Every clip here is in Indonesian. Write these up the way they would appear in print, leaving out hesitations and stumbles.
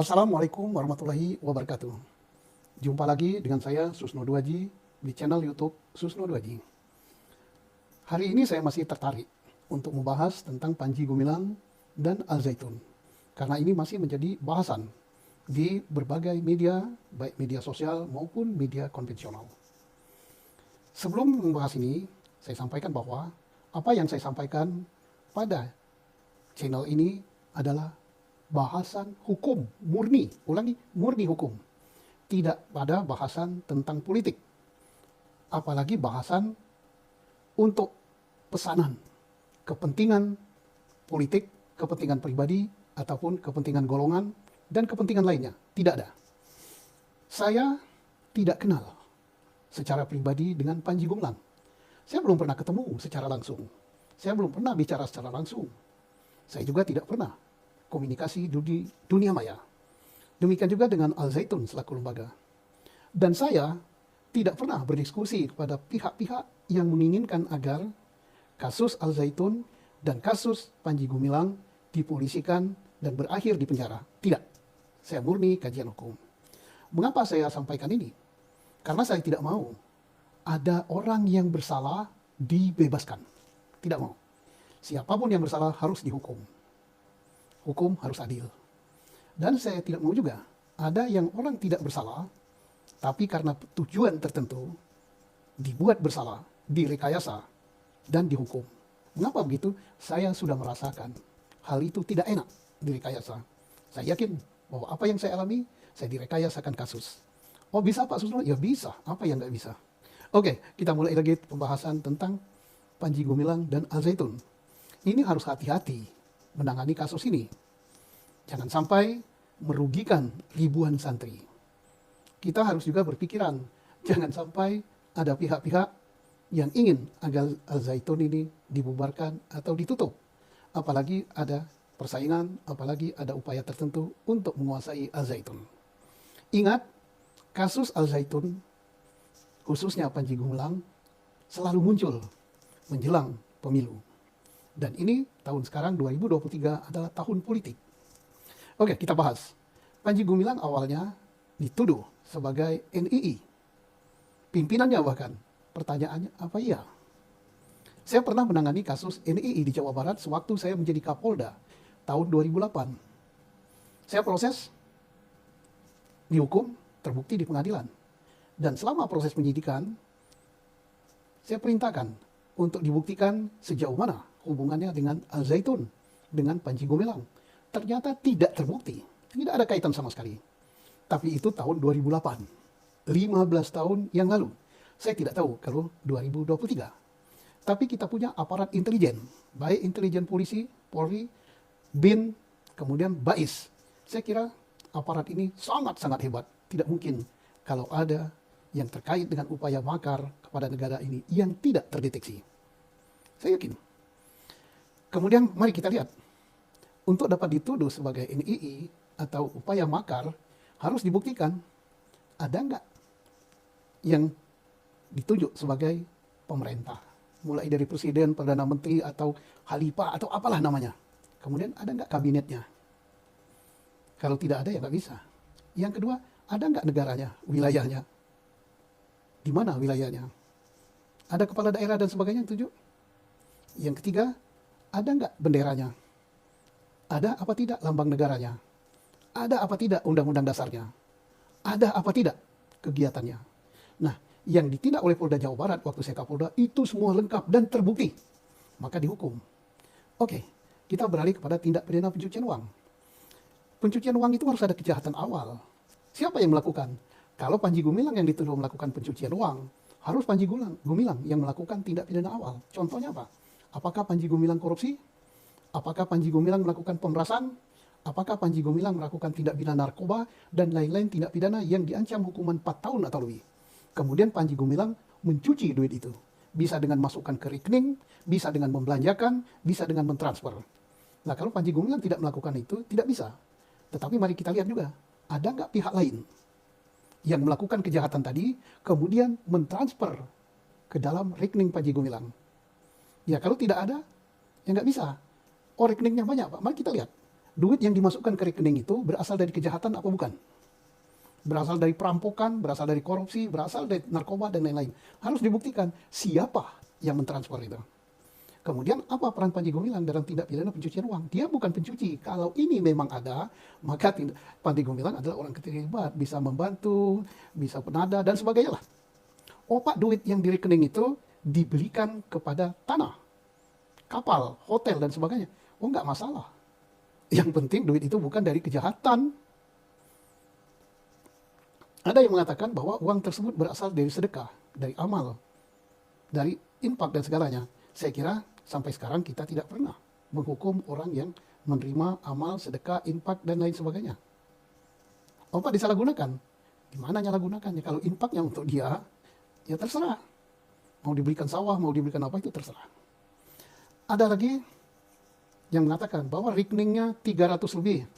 Assalamualaikum warahmatullahi wabarakatuh. Jumpa lagi dengan saya Susno Duaji di channel YouTube Susno Duaji. Hari ini saya masih tertarik untuk membahas tentang Panji Gumilang dan Al Zaitun, karena ini masih menjadi bahasan di berbagai media, baik media sosial maupun media konvensional. Sebelum membahas ini, saya sampaikan bahwa apa yang saya sampaikan pada channel ini adalah bahasan hukum murni, ulangi, murni hukum. Tidak pada bahasan tentang politik. Apalagi bahasan untuk pesanan, kepentingan politik, kepentingan pribadi, ataupun kepentingan golongan, dan kepentingan lainnya. Tidak ada. Saya tidak kenal secara pribadi dengan Panji Gumilang. Saya belum pernah ketemu secara langsung. Saya belum pernah bicara secara langsung. Saya juga tidak pernah komunikasi di dunia maya. Demikian juga dengan Al Zaitun selaku lembaga. Dan saya tidak pernah berdiskusi kepada pihak-pihak yang menginginkan agar kasus Al Zaitun dan kasus Panji Gumilang dipolisikan dan berakhir di penjara. Tidak. Saya murni kajian hukum. Mengapa saya sampaikan ini? Karena saya tidak mau ada orang yang bersalah dibebaskan. Tidak mau. Siapapun yang bersalah harus dihukum. Hukum harus adil. Dan saya tidak mau juga ada yang orang tidak bersalah, tapi karena tujuan tertentu dibuat bersalah, direkayasa, dan dihukum. Mengapa begitu? Saya sudah merasakan hal itu tidak enak direkayasa. Saya yakin bahwa apa yang saya alami, saya direkayasakan kasus. Oh bisa Pak Susno? Ya bisa. Apa yang nggak bisa? Oke, kita mulai lagi pembahasan tentang Panji Gumilang dan Al Zaitun. Ini harus hati-hati menangani kasus ini. Jangan sampai merugikan ribuan santri. Kita harus juga berpikiran, jangan sampai ada pihak-pihak yang ingin agar Al Zaitun ini dibubarkan atau ditutup. Apalagi ada persaingan, apalagi ada upaya tertentu untuk menguasai Al Zaitun. Ingat, kasus Al Zaitun, khususnya Panji Gumilang, selalu muncul menjelang pemilu. Dan ini tahun sekarang 2023 adalah tahun politik. Oke, kita bahas. Panji Gumilang awalnya dituduh sebagai NII. Pimpinannya bahkan. Pertanyaannya, apa iya? Saya pernah menangani kasus NII di Jawa Barat sewaktu saya menjadi Kapolda tahun 2008. Saya proses, dihukum, terbukti di pengadilan. Dan selama proses penyidikan, saya perintahkan untuk dibuktikan sejauh mana hubungannya dengan Al Zaitun, dengan Panji Gumilang. Ternyata tidak terbukti, tidak ada kaitan sama sekali. Tapi itu tahun 2008, 15 tahun yang lalu. Saya tidak tahu kalau 2023. Tapi kita punya aparat intelijen, baik intelijen polisi, Polri, BIN, kemudian BAIS. Saya kira aparat ini sangat-sangat hebat. Tidak mungkin kalau ada yang terkait dengan upaya makar kepada negara ini yang tidak terdeteksi. Saya yakin. Kemudian mari kita lihat, untuk dapat dituduh sebagai NII atau upaya makar, harus dibuktikan ada nggak yang ditunjuk sebagai pemerintah. Mulai dari presiden, perdana menteri, atau khalifah, atau apalah namanya. Kemudian ada nggak kabinetnya. Kalau tidak ada ya nggak bisa. Yang kedua, ada nggak negaranya, wilayahnya. Di mana wilayahnya? Ada kepala daerah dan sebagainya yang tunjuk. Yang ketiga, ada nggak benderanya? Ada apa tidak lambang negaranya? Ada apa tidak undang-undang dasarnya? Ada apa tidak kegiatannya? Nah, yang ditindak oleh Polda Jawa Barat waktu saya Kapolda itu semua lengkap dan terbukti. Maka dihukum. Oke, kita beralih kepada tindak pidana pencucian uang. Pencucian uang itu harus ada kejahatan awal. Siapa yang melakukan? Kalau Panji Gumilang yang dituduh melakukan pencucian uang, harus Panji Gumilang yang melakukan tindak pidana awal. Contohnya apa? Apakah Panji Gumilang korupsi? Apakah Panji Gumilang melakukan pemerasan? Apakah Panji Gumilang melakukan tindak pidana narkoba dan lain-lain tindak pidana yang diancam hukuman 4 tahun atau lebih? Kemudian Panji Gumilang mencuci duit itu. Bisa dengan masukkan ke rekening, bisa dengan membelanjakan, bisa dengan mentransfer. Nah, kalau Panji Gumilang tidak melakukan itu, tidak bisa. Tetapi mari kita lihat juga, ada nggak pihak lain yang melakukan kejahatan tadi, kemudian mentransfer ke dalam rekening Panji Gumilang? Ya kalau tidak ada, ya nggak bisa. Oh rekeningnya banyak Pak, mari kita lihat. duit yang dimasukkan ke rekening itu berasal dari kejahatan apa bukan? Berasal dari perampokan, berasal dari korupsi, berasal dari narkoba, dan lain-lain. Harus dibuktikan siapa yang mentransfer itu. Kemudian apa peran Panji Gumilang dalam tindak pidana pencucian uang? Dia bukan pencuci. Kalau ini memang ada, maka Panji Gumilang adalah orang terlibat, bisa membantu, bisa penada, dan sebagainya lah. Pak, duit yang di rekening itu dibelikan kepada tanah, kapal, hotel, dan sebagainya. Nggak masalah. Yang penting duit itu bukan dari kejahatan. Ada yang mengatakan bahwa uang tersebut berasal dari sedekah, dari amal, dari infak dan segalanya. Saya kira sampai sekarang kita tidak pernah menghukum orang yang menerima amal, sedekah, infak, dan lain sebagainya. Pak disalahgunakan. Gimana nyalahgunakannya? Kalau infaknya untuk dia, ya terserah. Mau dibelikan sawah, mau dibelikan apa, itu terserah. Ada lagi yang mengatakan bahwa rekeningnya 300 lebih.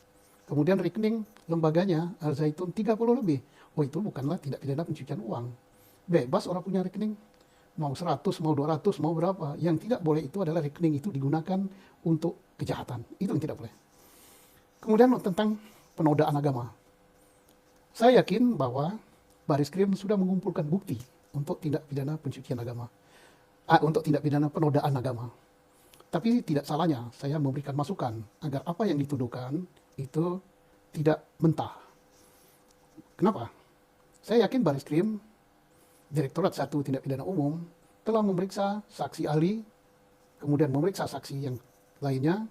Kemudian rekening lembaganya Al Zaitun 30 lebih. Itu bukanlah tindak pidana pencucian uang. Bebas orang punya rekening. Mau 100, mau 200, mau berapa. Yang tidak boleh itu adalah rekening itu digunakan untuk kejahatan. Itu yang tidak boleh. Kemudian tentang penodaan agama. Saya yakin bahwa Baris Krim sudah mengumpulkan bukti untuk tindak pidana pencucian agama. Untuk tindak pidana penodaan agama. Tapi tidak salahnya saya memberikan masukan agar apa yang dituduhkan itu tidak mentah. Kenapa? Saya yakin Baris Krim, Direktorat 1 Tindak Pidana Umum, telah memeriksa saksi ahli, kemudian memeriksa saksi yang lainnya,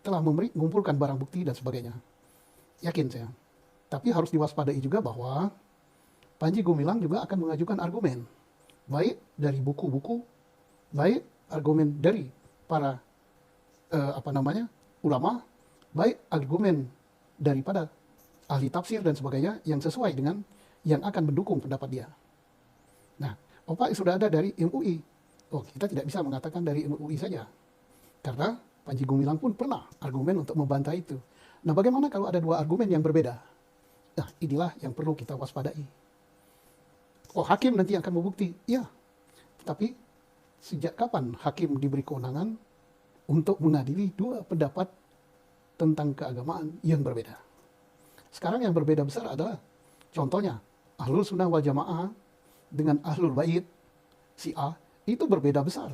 telah mengumpulkan barang bukti dan sebagainya. Yakin saya. Tapi harus diwaspadai juga bahwa Panji Gumilang juga akan mengajukan argumen, baik dari buku-buku, baik argumen dari para ulama, baik argumen daripada ahli tafsir dan sebagainya yang sesuai dengan yang akan mendukung pendapat dia. Nah, sudah ada dari MUI. Kita tidak bisa mengatakan dari MUI saja, karena Panji Gumilang pun pernah argumen untuk membantah itu. Nah, bagaimana kalau ada dua argumen yang berbeda? Nah, inilah yang perlu kita waspadai. Hakim nanti akan membukti. Ya, tapi sejak kapan hakim diberi kewenangan untuk mengadili dua pendapat tentang keagamaan yang berbeda? Sekarang yang berbeda besar adalah, contohnya, Ahlul Sunnah wal Jamaah dengan Ahlul Bait, si A, itu berbeda besar.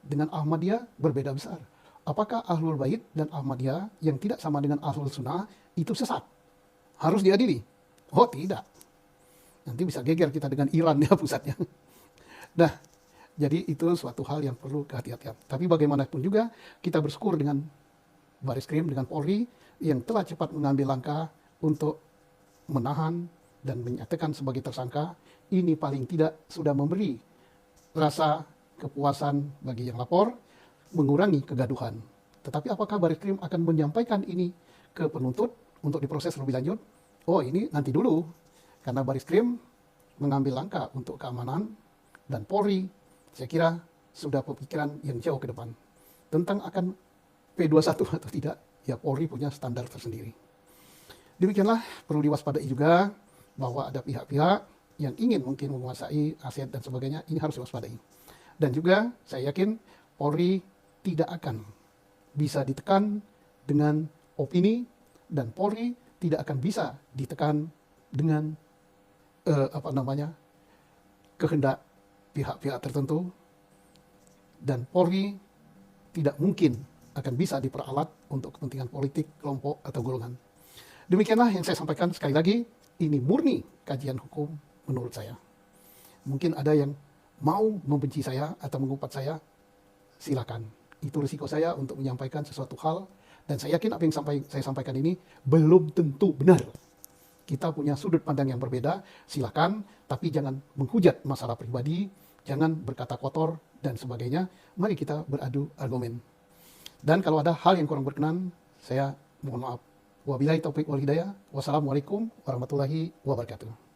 Dengan Ahmadiyah berbeda besar. Apakah Ahlul Bait dan Ahmadiyah yang tidak sama dengan Ahlul Sunnah itu sesat? Harus diadili? Tidak. Nanti bisa geger kita dengan Iran ya pusatnya. Nah, jadi itu suatu hal yang perlu kehati-hatian. Tapi bagaimanapun juga kita bersyukur dengan Baris Krim, dengan Polri yang telah cepat mengambil langkah untuk menahan dan menyatakan sebagai tersangka. Ini paling tidak sudah memberi rasa kepuasan bagi yang lapor, mengurangi kegaduhan. Tetapi apakah Baris Krim akan menyampaikan ini ke penuntut untuk diproses lebih lanjut? Ini nanti dulu. Karena Baris Krim mengambil langkah untuk keamanan dan Polri, saya kira sudah pemikiran yang jauh ke depan. Tentang akan P21 atau tidak, ya Polri punya standar tersendiri. Demikianlah, perlu diwaspadai juga bahwa ada pihak-pihak yang ingin mungkin menguasai aset dan sebagainya, ini harus diwaspadai. Dan juga saya yakin Polri tidak akan bisa ditekan dengan opini, dan Polri tidak akan bisa ditekan dengan kehendak pihak-pihak tertentu, dan Polri tidak mungkin akan bisa diperalat untuk kepentingan politik, kelompok, atau golongan. Demikianlah yang saya sampaikan. Sekali lagi, ini murni kajian hukum menurut saya. Mungkin ada yang mau membenci saya atau mengumpat saya, silakan. Itu risiko saya untuk menyampaikan sesuatu hal, dan saya yakin apa yang saya sampaikan ini belum tentu benar. Kita punya sudut pandang yang berbeda, silakan, tapi jangan menghujat masalah pribadi, jangan berkata kotor, dan sebagainya. Mari kita beradu argumen. Dan kalau ada hal yang kurang berkenan, saya mohon maaf. Wabillahi taufiq wal hidayah. Wassalamualaikum warahmatullahi wabarakatuh.